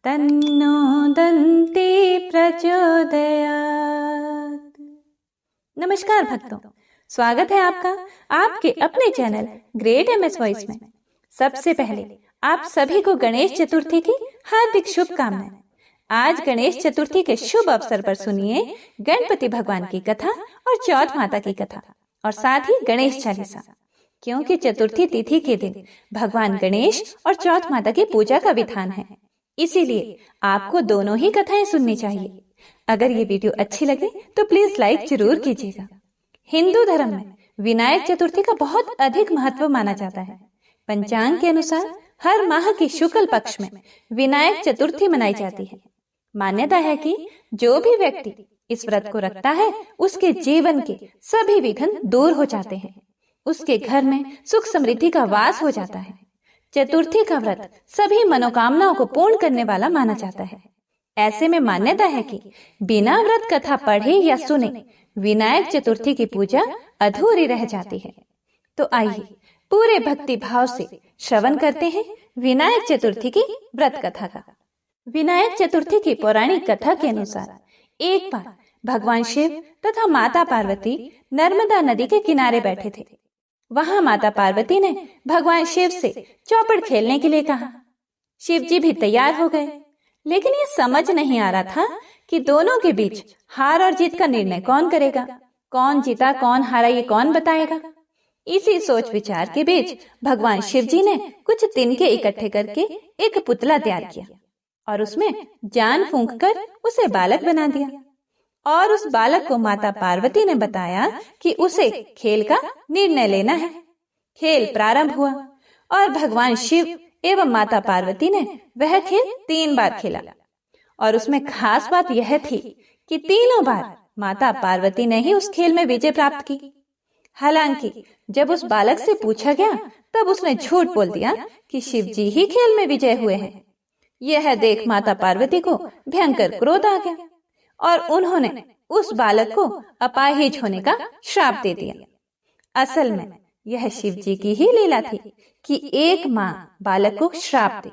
तन्नो दन्ती प्रचोदयात्। नमस्कार भक्तों, स्वागत है आपका आपके अपने चैनल ग्रेट एमएस वॉइस में। सबसे पहले आप सभी को गणेश चतुर्थी की हार्दिक शुभकामनाएं। आज गणेश चतुर्थी के शुभ अवसर पर सुनिए गणपति भगवान की कथा और चौथ माता की कथा और साथ ही गणेश चालीसा, क्योंकि चतुर्थी तिथि के दिन भगवान गणेश और चौथ माता की पूजा का विधान है। इसीलिए आपको दोनों ही कथाएं सुननी चाहिए। अगर ये वीडियो अच्छी लगे तो प्लीज लाइक जरूर कीजिएगा। हिंदू धर्म में विनायक चतुर्थी का बहुत अधिक महत्व माना जाता है। पंचांग के अनुसार हर माह के शुक्ल पक्ष में विनायक चतुर्थी मनाई जाती है। मान्यता है कि जो भी व्यक्ति इस व्रत को रखता है उसके जीवन के सभी विघ्न दूर हो जाते हैं, उसके घर में सुख समृद्धि का वास हो जाता है। चतुर्थी का व्रत सभी मनोकामनाओं को पूर्ण करने वाला माना जाता है। ऐसे में मान्यता है कि बिना व्रत कथा पढ़े या सुने विनायक चतुर्थी की पूजा अधूरी रह जाती है। तो आइए पूरे भक्ति भाव से श्रवण करते हैं विनायक चतुर्थी की व्रत कथा का। विनायक चतुर्थी की पौराणिक कथा के अनुसार एक बार भगवान शिव तथा माता पार्वती नर्मदा नदी के किनारे बैठे थे। वहां माता पार्वती ने भगवान शिव से चौपड़ खेलने के लिए कहा। शिव जी भी तैयार हो गए, लेकिन ये समझ नहीं आ रहा था कि दोनों के बीच हार और जीत का निर्णय कौन करेगा, कौन जीता कौन हारा ये कौन बताएगा। इसी सोच विचार के बीच भगवान शिव जी ने कुछ तिनके इकट्ठे करके एक पुतला तैयार किया और उसमें जान फूंक कर उसे बालक बना दिया। और उस बालक को माता पार्वती ने बताया कि उसे खेल का निर्णय लेना है। खेल प्रारंभ हुआ और भगवान शिव एवं माता पार्वती ने वह खेल 3 बार खेला और उसमें खास बात यह थी कि तीनों बार माता पार्वती ने ही उस खेल में विजय प्राप्त की। हालांकि जब उस बालक से पूछा गया तब उसने झूठ बोल दिया कि शिव जी ही खेल में विजय हुए हैं। यह देख माता पार्वती को भयंकर क्रोध आ गया और उन्होंने उस बालक को अपाहिज होने का श्राप दे दिया। असल में यह शिव जी की ही लीला थी कि एक माँ बालक को श्राप दे।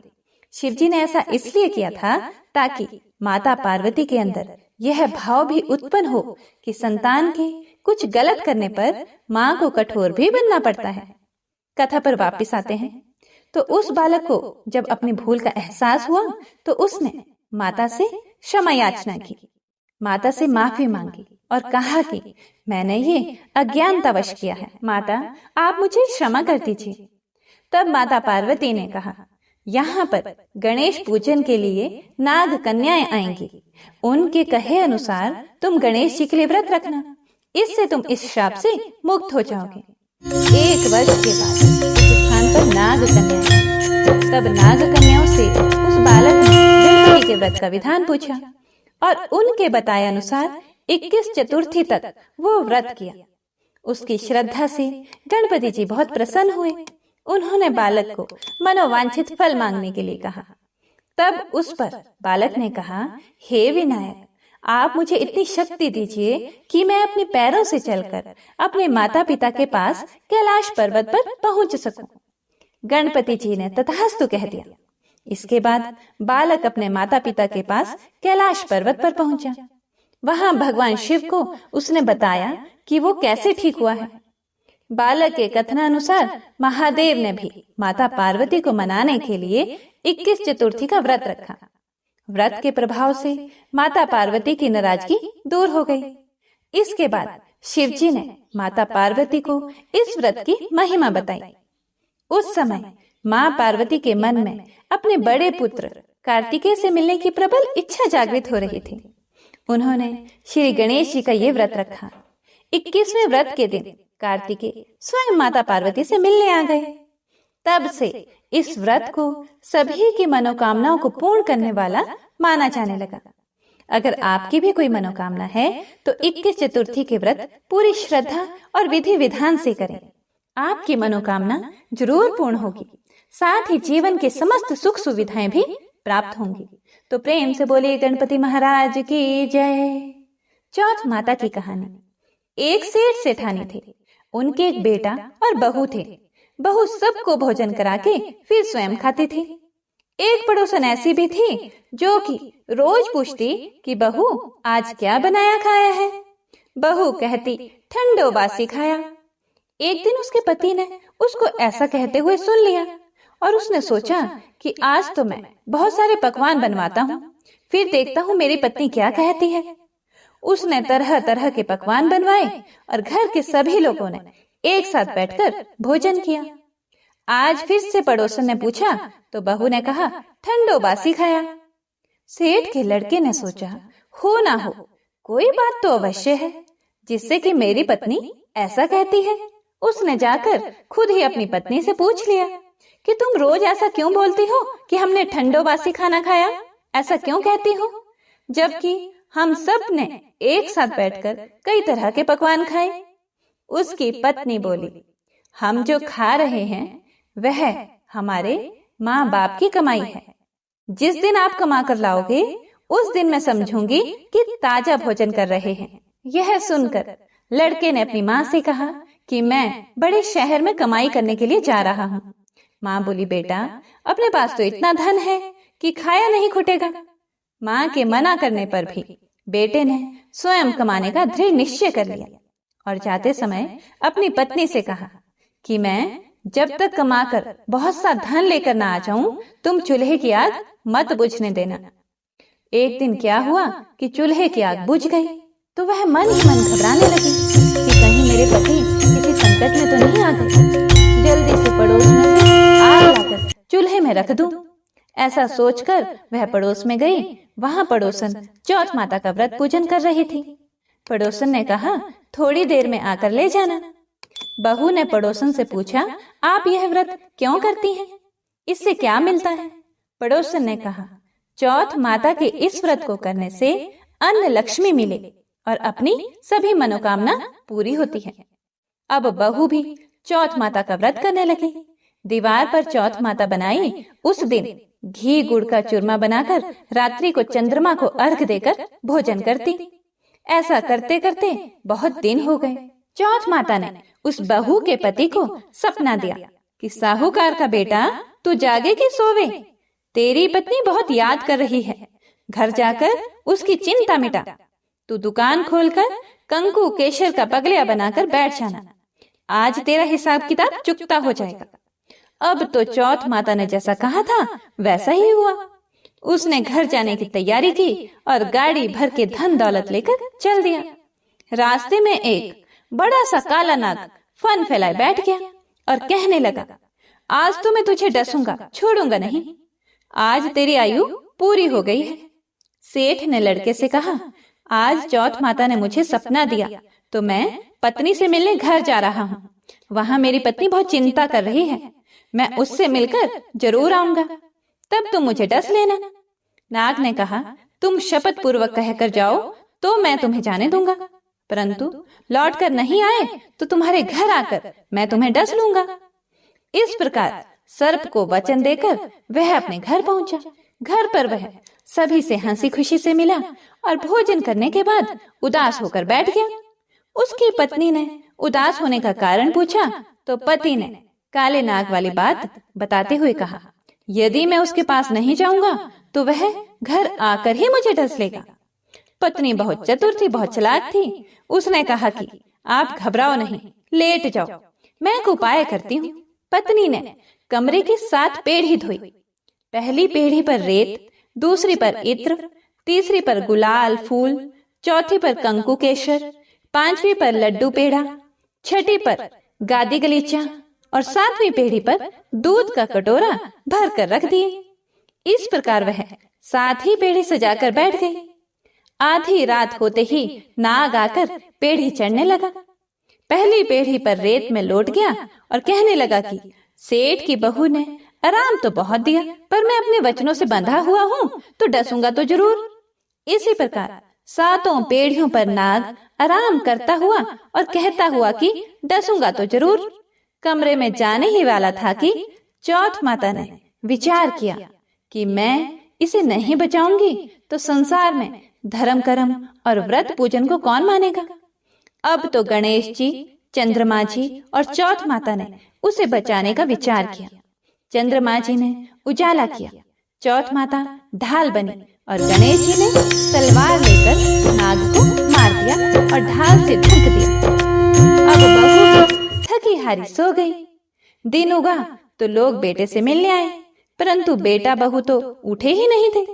शिव जी ने ऐसा इसलिए किया था ताकि माता पार्वती के अंदर यह भाव भी उत्पन्न हो कि संतान के कुछ गलत करने पर माँ को कठोर भी बनना पड़ता है। कथा पर वापस आते हैं तो उस बालक को जब अपनी भूल का एहसास हुआ तो उसने माता से क्षमा याचना की, माता से माफी मांगी और कहा कि मैंने ये अज्ञानतावश किया है, माता आप मुझे क्षमा कर दीजिए। तब माता पार्वती ने कहा, यहाँ पर गणेश पूजन के लिए नाग कन्याएं आएंगी, उनके कहे अनुसार तुम गणेश जी के लिए व्रत रखना, इससे तुम इस श्राप से मुक्त हो जाओगे। 1 वर्ष के बाद उस स्थान पर नाग कन्याएं, तब नाग कन्याओं से उस बालक ने गणपति के व्रत का विधान पूछा और उनके बताए अनुसार 21 चतुर्थी तक वो व्रत किया। उसकी श्रद्धा से गणपति जी बहुत प्रसन्न हुए। उन्होंने बालक को मनोवांछित फल मांगने के लिए कहा। तब उस पर बालक ने कहा, हे विनायक, आप मुझे इतनी शक्ति दीजिए कि मैं अपने पैरों से चलकर अपने माता पिता के पास कैलाश पर्वत पर पहुंच सकूं। गणपति जी ने तथास्तु कह दिया। इसके बाद बालक अपने माता पिता के पास कैलाश पर्वत पर पहुंचा। वहां भगवान शिव को उसने बताया कि वो कैसे ठीक हुआ है। बालक के कथनानुसार महादेव ने भी माता पार्वती को मनाने के लिए 21 चतुर्थी का व्रत रखा। व्रत के प्रभाव से माता पार्वती की नाराजगी दूर हो गई। इसके बाद शिव जी ने माता पार्वती को इस व्रत की महिमा बताई। उस समय माँ पार्वती के मन में अपने बड़े पुत्र कार्तिकेय से मिलने की प्रबल इच्छा जागृत हो रही थी। उन्होंने श्री गणेश जी का ये व्रत रखा। 21वें व्रत के दिन कार्तिकेय स्वयं माता पार्वती से मिलने आ गए। तब से इस व्रत को सभी की मनोकामनाओं को पूर्ण करने वाला माना जाने लगा। अगर आपकी भी कोई मनोकामना है तो 21 चतुर्थी के व्रत पूरी श्रद्धा और विधि विधान से करें। आपकी मनोकामना जरूर पूर्ण होगी, साथ ही जीवन के समस्त सुख सुविधाएं भी प्राप्त होंगी। तो प्रेम से बोलिए गणपति महाराज की जय। चौथ माता की कहानी। एक सेठ सेठानी थे, उनके एक बेटा और बहू थे। बहू सबको भोजन करा के फिर स्वयं खाती थी। एक पड़ोसन ऐसी भी थी जो कि रोज पूछती कि बहू आज क्या बनाया खाया है। बहू कहती ठंडो बासी खाया। एक दिन उसके पति ने उसको ऐसा कहते हुए सुन लिया और उसने सोचा कि आज तो मैं बहुत सारे पकवान बनवाता हूँ, फिर देखता हूँ मेरी पत्नी क्या कहती है। उसने तरह तरह के पकवान बनवाए और घर के सभी लोगों ने एक साथ बैठकर भोजन किया। आज फिर से पड़ोसन ने पूछा तो बहू ने कहा ठंडो बासी खाया। सेठ के लड़के ने सोचा हो ना हो कोई बात तो अवश्य है जिससे कि मेरी पत्नी ऐसा कहती है। उसने जाकर खुद ही अपनी पत्नी से पूछ लिया कि तुम रोज ऐसा क्यों बोलती हो कि हमने ठंडो बासी खाना खाया, ऐसा क्यों कहती हो, जबकि हम सब ने एक साथ बैठकर कई तरह के पकवान खाए। उसकी पत्नी बोली हम जो खा रहे हैं वह हमारे माँ बाप की कमाई है। जिस दिन आप कमा कर लाओगे उस दिन मैं समझूंगी कि ताजा भोजन कर रहे हैं। यह सुनकर लड़के ने अपनी माँ से कहा कि मैं बड़े शहर में कमाई करने के लिए जा रहा हूँ। माँ बोली बेटा अपने पास तो इतना धन है कि खाया नहीं खुटेगा। माँ के मना करने पर भी बेटे ने स्वयं कमाने का दृढ़ निश्चय कर लिया और जाते समय अपनी पत्नी से कहा कि मैं जब तक कमाकर बहुत सा धन लेकर ना आ जाऊं तुम चूल्हे की आग मत बुझने देना। एक दिन क्या हुआ कि चूल्हे की आग बुझ गई तो वह मन ही मन घबराने लगी कि कहीं मेरे पति किसी संकट में तो नहीं आ गए। जल्दी से पड़ोस में से आग लाकर चूल्हे में रख दूं। ऐसा सोचकर वह पड़ोस में गई। वहां पड़ोसन चौथ माता का व्रत पूजन कर रही थी। पड़ोसन ने कहा थोड़ी देर में आकर ले जाना। बहू ने पड़ोसन से पूछा आप यह व्रत क्यों करती हैं, इससे क्या मिलता है। पड़ोसन ने कहा चौथ माता के इस व्रत को करने से अन्न लक्ष्मी मिले और अपनी सभी मनोकामना पूरी होती है। अब बहू भी चौथ माता का व्रत करने लगी। दीवार पर चौथ माता बनाई। उस दिन घी गुड़ का चूरमा बनाकर रात्रि को चंद्रमा को अर्घ देकर भोजन करती। ऐसा करते करते बहुत दिन हो गए। चौथ माता ने उस बहू के पति को सपना दिया कि साहूकार का बेटा तू जागे कि सोवे, तेरी पत्नी बहुत याद कर रही है, घर जाकर उसकी चिंता मिटा। तू दुकान खोलकर कंकु केशर का पगलिया बनाकर बैठ जाना, आज तेरा हिसाब किताब चुकता हो जाएगा। अब तो चौथ माता ने जैसा कहा था वैसा ही हुआ। उसने घर जाने की तैयारी की और गाड़ी भर के धन दौलत लेकर चल दिया। रास्ते में एक बड़ा सा काला नाग फन फैलाए बैठ गया और कहने लगा आज तो मैं तुझे डसूंगा, छोड़ूंगा नहीं, आज तेरी आयु पूरी हो गई है। सेठ ने लड़के से कहा आज चौथ माता ने मुझे सपना दिया तो मैं पत्नी से मिलने घर जा रहा हूँ। वहां मेरी पत्नी बहुत चिंता कर रही है, मैं उससे मिलकर जरूर आऊंगा, तब तुम मुझे डस लेना। नाग ने कहा तुम शपथ पूर्वक कहकर जाओ तो मैं तुम्हें जाने दूंगा, परंतु लौट कर नहीं आए तो तुम्हारे घर आकर मैं तुम्हें डस लूंगा। इस प्रकार सर्प को वचन देकर वह अपने घर पहुंचा। घर पर वह सभी से हंसी खुशी से मिला और भोजन करने के बाद उदास होकर बैठ गया। उसकी पत्नी ने उदास होने का कारण पूछा तो पति ने काले नाग वाली बात बताते हुए कहा यदि मैं उसके पास नहीं जाऊंगा तो वह घर आकर ही मुझे डस लेगा। पत्नी बहुत चतुर थी, बहुत चालाक थी। उसने कहा कि आप घबराओ नहीं, लेट जाओ, मैं एक उपाय करती हूँ। पत्नी ने कमरे की 7 पेढ़ी धोई। पहली पेढ़ी पर रेत, दूसरी पर इत्र, तीसरी पर गुलाल फूल, चौथी पर कंकु केशर, 5वीं पर लड्डू पेड़ा, 6ठी पर गादी गलीचा और 7वीं पेढ़ी पर दूध का कटोरा भर कर रख दिए। इस प्रकार वह 7 ही पेढ़ी सजाकर बैठ गई। आधी रात होते ही नाग आकर पेढ़ी चढ़ने लगा। पहली पेढ़ी पर रेत में लौट गया और कहने लगा कि सेठ की बहू ने आराम तो बहुत दिया, पर मैं अपने वचनों से बंधा हुआ हूँ तो डसूंगा तो जरूर। इसी प्रकार 7 पेढ़ियों पर नाग आराम करता हुआ और कहता हुआ कि डसूंगा तो जरूर। कमरे में जाने ही वाला था कि चौथ माता ने विचार किया कि मैं इसे नहीं बचाऊंगी तो संसार में धर्म कर्म और व्रत पूजन को कौन मानेगा। अब तो गणेश जी, चंद्रमा जी और चौथ माता ने उसे बचाने का विचार किया। चंद्रमा जी ने उजाला किया, चौथ माता ढाल बनी और गणेश जी ने तलवार लेकर नाग को मार दिया और ढाल से ढक दिया। अब बहू थकी हारी सो गई। दिन उगा तो लोग बेटे से मिलने आए, परंतु बेटा बहू तो उठे ही नहीं थे।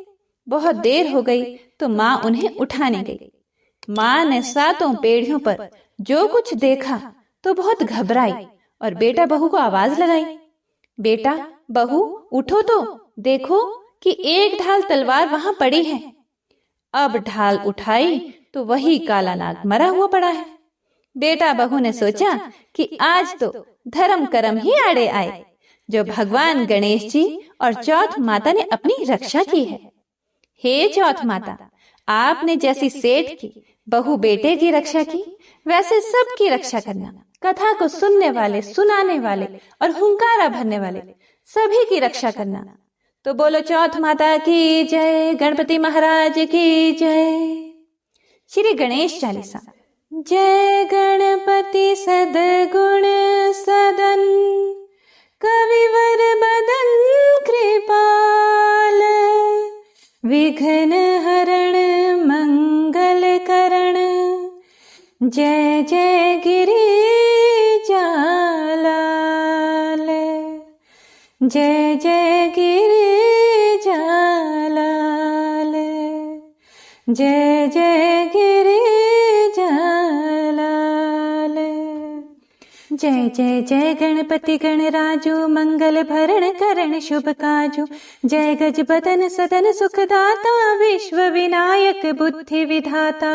बहुत देर हो गई तो माँ उन्हें उठाने गई। माँ ने सातों पीढ़ियों पर जो कुछ देखा तो बहुत घबराई और बेटा बहू को आवाज लगाई, बेटा बहू उठो तो देखो कि एक ढाल तलवार वहां पड़ी है। अब ढाल उठाई तो वही काला नाग मरा हुआ पड़ा है। बेटा बहू ने सोचा कि आज तो धर्म कर्म ही आड़े आए, जो भगवान गणेश जी और चौथ माता ने अपनी रक्षा की है। हे चौथ माता, आपने जैसी सेठ की बहू बेटे की रक्षा की, वैसे सबकी रक्षा करना। कथा को सुनने वाले, सुनाने वाले और हुंकारा भरने वाले सभी की रक्षा करना। तो बोलो चौथ माता की जय, गणपति महाराज की जय। श्री गणेश चालीसा। जय गणपति सद्गुण सदन, कविवर बदन कृपाल, विघ्न हरण मंगल करण, जय जय गिरिजालाल, जय जय गिरिजालाल, जय जय गिरिजालाल। जय जय जय गणपति गणराजो, मंगल भरण करण शुभ काजो, जय गज बदन सदन सुखदाता, विश्व विनायक बुद्धि विधाता,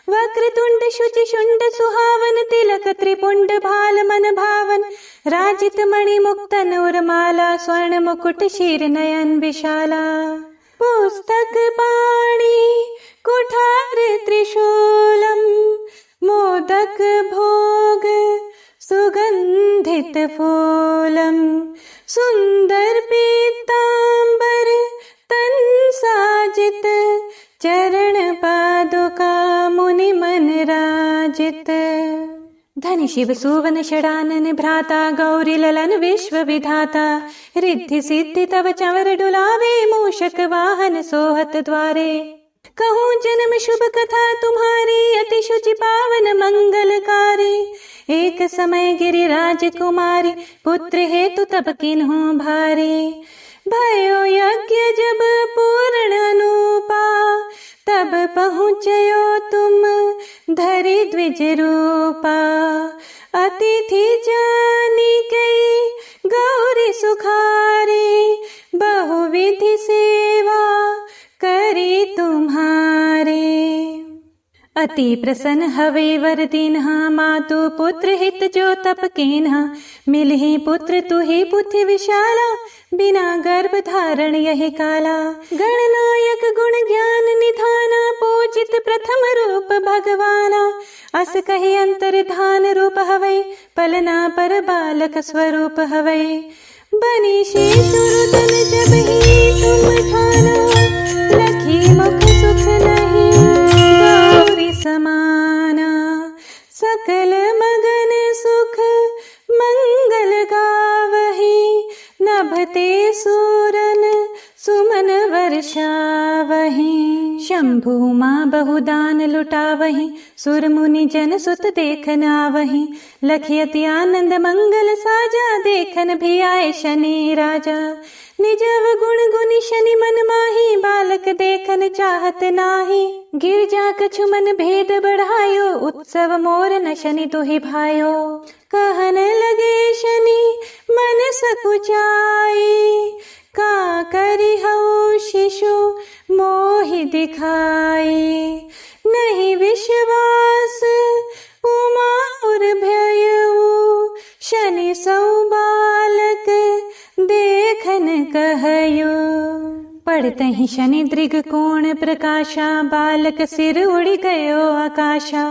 वक्रतुंड शुचि शुंड सुहावन, तिलक त्रिपुंड भाल मन भावन, राजित मणि मुक्तन उर्माला, स्वर्ण मुकुट शीर नयन विशाला, पुस्तक पाणि कुठार त्रिशूलम, मोदक भोग सुगंधित फूलम, सुंदर पीतांबर तन साजित, चरण पादुका मुनि मन राजित, धनि शिव सुवन षडानन भ्राता, गौरी ललन विश्व विधाता, रिद्धि सिद्धि तव चंवर डुलावे, मूषक वाहन सोहत द्वारे, कहूँ जन्म शुभ कथा तुम्हारी, अति शुचि पावन मंगलकारी, एक समय गिरिराज कुमारी, पुत्र हेतु तब किन्हों भारी, भयो यज्ञ जब पूर्ण अनुपा, तब पहुँचयो तुम धरि द्विज रूपा, अतिथि जानी गई गौरी सुखारी, बहुविधि सेवा करी तुम्हारी, अति प्रसन्न हवे वर दीन्हा, मातु पुत्र हित जो तप कीन्हा, मिलहि पुत्र तुहि बुद्धि विशाला, बिना गर्भ धारण यही काला, गणनायक गुण ज्ञान निधाना, पूजित प्रथम रूप भगवाना, अस कहि अंतर्धान रूप हवै, पलना पर बालक स्वरूप हवै, बनी शीशुरुदन जब ही तुम ठाना, लखी मुख सुख नहीं गौरी समाना, सकल मगन सुख मंगल गावही, नभते सूरन सुमन वर्षावही, शंभु माँ बहुदान लुटावही, सुर मुनि जन सुत देखन आवही, लखियति आनंद मंगल साजा, देखन भी आए शनि राजा, निजव गुण गुनि शनि मन माही, बालक देखन चाहत नाही, गिरजा कछु मन भेद बढ़ायो, उत्सव मोर न शनि तुहि भायो, कहन लगे शनि मन सकुचाई, का करि हऊ शिशु मोहि दिखाई, नहीं विश्वास उमा और भयऊ, शनि सौ बालक देखन कहयो, पढ़ते ही शनि दृग कोण प्रकाशा, बालक सिर उड़ गयो आकाशा,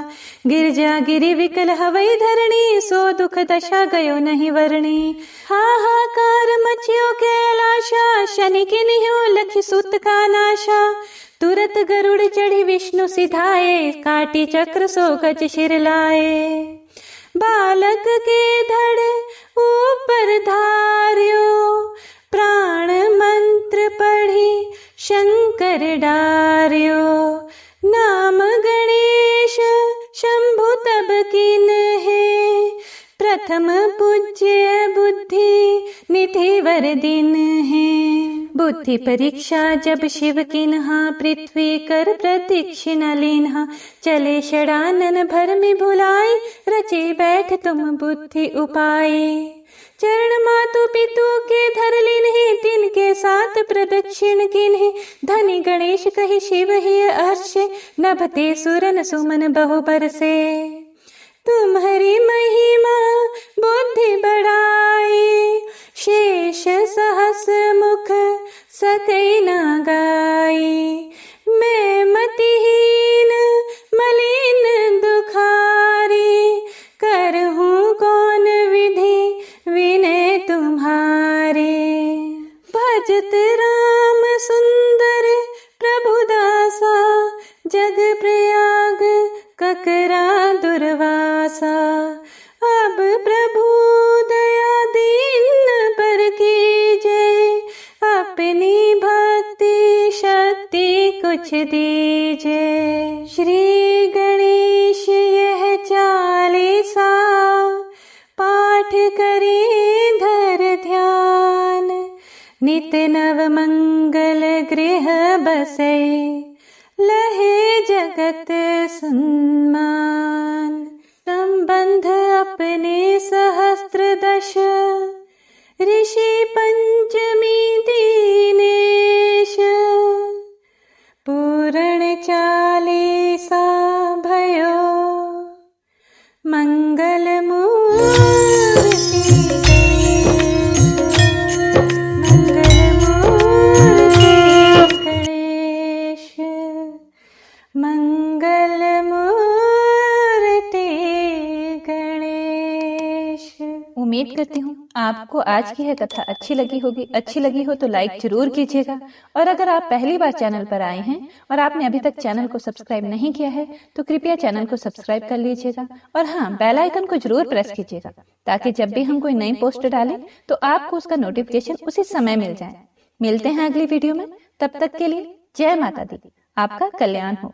गिरजा गिरि विकल हवै धरणी, सो दुख दशा गयो नहीं वर्णी, हाहाकार मचियो कैलाशा, शनि के नियो लखि सुत का नाशा, तुरत गरुड़ चढ़ी विष्णु सिधाए, काटी चक्र सो गज शिर लाए, बालक के धड़ ऊपर धार्यो, प्राण मंत्र पढ़ी शंकर डार्यो, नाम गणेश शंभु तब कीन है, प्रथम पूज्य बुद्धि निधि वर दिन है। बुद्धि परीक्षा जब शिव किन्हा, पृथ्वी कर प्रदक्षिणा लीन्हा, चले षडानन भर में भुलाए, रचे बैठ तुम बुद्धि उपाय। चरण मातु पितु के धर लिन्हे, तिनके साथ प्रदक्षिण किन्हे, धनी गणेश कहि शिव ही हर्ष, नभते सुरन सुमन बहु बरसे। तुम्हारी महिमा बुद्धि बढ़ाई, शेष सहस मुख सकै न गाई। मैं मतिहीन मलिन दुखारी, करहूँ कौन विधि विनय तुम्हारे। भजत राम सुंदर प्रभु दासा, जग प्रयाग ककरा दुर्वासा। अब प्रभु दया दीन पर कीजय, अपनी भक्ति शक्ति कुछ दीजय। श्री गणेश यह चालीसा, पाठ करें धर ध्यान, नित नव मंगल गृह बसे, लहे जगत सम्मान। संबंध अपने सहस्त्र दश, ऋषि पंचमी दीनेश, पूर्ण चालीसा भयो, मंगल मूर्ति गणेश, मंगल मूर्ति गणेश। उम्मीद करती हूँ आपको आज की यह कथा अच्छी लगी होगी। अच्छी लगी हो तो लाइक जरूर कीजिएगा, और अगर आप पहली बार चैनल पर आए हैं और आपने अभी तक चैनल को सब्सक्राइब नहीं किया है तो कृपया चैनल को सब्सक्राइब कर लीजिएगा, और हाँ, बेल आइकन को जरूर प्रेस कीजिएगा, ताकि जब भी हम कोई नई पोस्ट डालें तो आपको उसका नोटिफिकेशन उसी समय मिल जाए। मिलते हैं अगली वीडियो में, तब तक के लिए जय माता दी, आपका कल्याण हो।